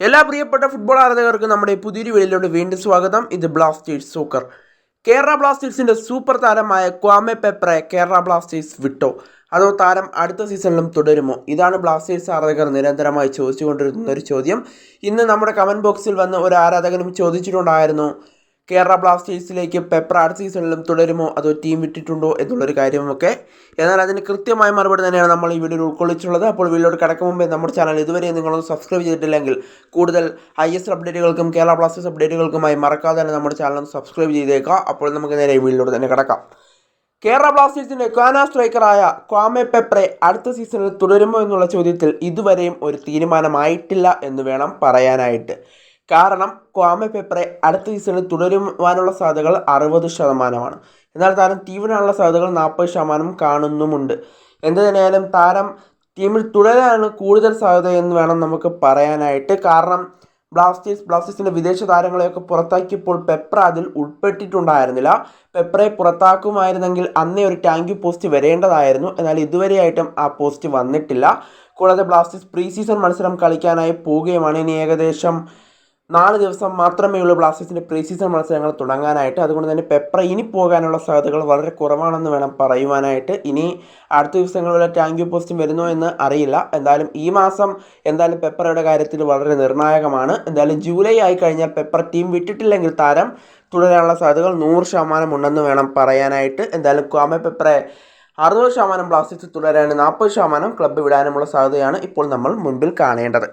എല്ലാ പ്രിയപ്പെട്ട ഫുട്ബോൾ ആരാധകർക്കും നമ്മുടെ പുതിയൊരു വീഡിയോയിലോട്ട് വീണ്ടും സ്വാഗതം. ഇത് ബ്ലാസ്റ്റേഴ്സ് സോക്കർ. കേരള ബ്ലാസ്റ്റേഴ്സിന്റെ സൂപ്പർ താരമായ ക്വാമെ പെപ്രയെ കേരള ബ്ലാസ്റ്റേഴ്സ് വിട്ടോ, അതോ താരം അടുത്ത സീസണിലും തുടരുമോ? ഇതാണ് ബ്ലാസ്റ്റേഴ്സ് ആരാധകർ നിരന്തരമായി ചോദിച്ചുകൊണ്ടിരുന്ന ഒരു ചോദ്യം. ഇന്ന് നമ്മുടെ കമൻറ്റ് ബോക്സിൽ വന്ന് ഒരു ആരാധകനും ചോദിച്ചിട്ടുണ്ടായിരുന്നു, കേരള ബ്ലാസ്റ്റേഴ്സിലേക്ക് പെപ്ര അടുത്ത സീസണിലും തുടരുമോ അതോ ടീം വിട്ടിട്ടുണ്ടോ എന്നുള്ളൊരു കാര്യമൊക്കെ. എന്നാൽ അതിന് കൃത്യമായ മറുപടി തന്നെയാണ് നമ്മൾ ഈ വീഡിയോയിൽ ഉൾക്കൊള്ളിച്ചുള്ളത്. അപ്പോൾ വീഡിയോയിൽ കടക്കും മുമ്പേ നമ്മുടെ ചാനൽ ഇതുവരെ നിങ്ങളൊന്ന് സബ്സ്ക്രൈബ് ചെയ്തിട്ടില്ലെങ്കിൽ കൂടുതൽ ISL അപ്ഡേറ്റുകൾക്കും കേരള ബ്ലാസ്റ്റേഴ്സ് അപ്ഡേറ്റുകൾക്കുമായി മറക്കാതെ തന്നെ നമ്മുടെ ചാനൽ ഒന്ന് സബ്സ്ക്രൈബ് ചെയ്തേക്കാം. അപ്പോൾ നമുക്ക് നേരെ വീഡിയോയിലൂടെ തന്നെ കിടക്കാം. കേരള ബ്ലാസ്റ്റേഴ്സിൻ്റെ ക്വാന സ്ട്രൈക്കറായ ക്വാമെ പെപ്രെ അടുത്ത സീസണിൽ തുടരുമോ എന്നുള്ള ചോദ്യത്തിൽ ഇതുവരെയും ഒരു തീരുമാനമായിട്ടില്ല എന്ന് വേണം പറയാനായിട്ട്. കാരണം ക്വാമെ പെപ്രെ അടുത്ത സീസണിൽ തുടരുവാനുള്ള സാധ്യതകൾ 60%. എന്നാൽ താരം ടീമിനുള്ള സാധ്യതകൾ 40% കാണുന്നുമുണ്ട്. എന്ത് തന്നെയായാലും താരം ടീമിൽ തുടരാനാണ് കൂടുതൽ സാധ്യത എന്ന് വേണം നമുക്ക് പറയാനായിട്ട്. കാരണം ബ്ലാസ്റ്റേഴ്സിൻ്റെ വിദേശ താരങ്ങളെയൊക്കെ പുറത്താക്കിയപ്പോൾ പെപ്ര അതിൽ ഉൾപ്പെട്ടിട്ടുണ്ടായിരുന്നില്ല. പെപ്രയെ പുറത്താക്കുമായിരുന്നെങ്കിൽ അന്നേ ഒരു ടാങ്ക് പോസ്റ്റ് വരേണ്ടതായിരുന്നു. എന്നാൽ ഇതുവരെയായിട്ടും ആ പോസ്റ്റ് വന്നിട്ടില്ല. കൂടാതെ ബ്ലാസ്റ്റേഴ്സ് പ്രീ സീസൺ മത്സരം കളിക്കാനായി പോവുകയുമാണ്. ഇനി ഏകദേശം 4 ദിവസം മാത്രമേ ഉള്ളൂ ബ്ലാസ്റ്റേഴ്സിൻ്റെ പ്രീ സീസൺ മത്സരങ്ങൾ തുടങ്ങാനായിട്ട്. അതുകൊണ്ട് തന്നെ പെപ്ര ഇനി പോകാനുള്ള സാധ്യതകൾ വളരെ കുറവാണെന്ന് വേണം പറയുവാനായിട്ട്. ഇനി അടുത്ത ദിവസങ്ങളിൽ ടാങ്ക് പോസ്റ്റും വരുന്നോ എന്ന് അറിയില്ല. എന്തായാലും ഈ മാസം എന്തായാലും പെപ്രയുടെ കാര്യത്തിൽ വളരെ നിർണായകമാണ്. എന്തായാലും ജൂലൈ ആയി കഴിഞ്ഞാൽ പെപ്ര ടീം വിട്ടിട്ടില്ലെങ്കിൽ താരം തുടരാനുള്ള സാധ്യതകൾ 100% ഉണ്ടെന്ന് വേണം പറയാനായിട്ട്. എന്തായാലും ക്വാമെ പെപ്രെ 60% ബ്ലാസ്റ്റേഴ്സ് തുടരാനും 40% ക്ലബ്ബ് വിടാനുമുള്ള സാധ്യതയാണ് ഇപ്പോൾ നമ്മൾ മുൻപിൽ കാണേണ്ടത്.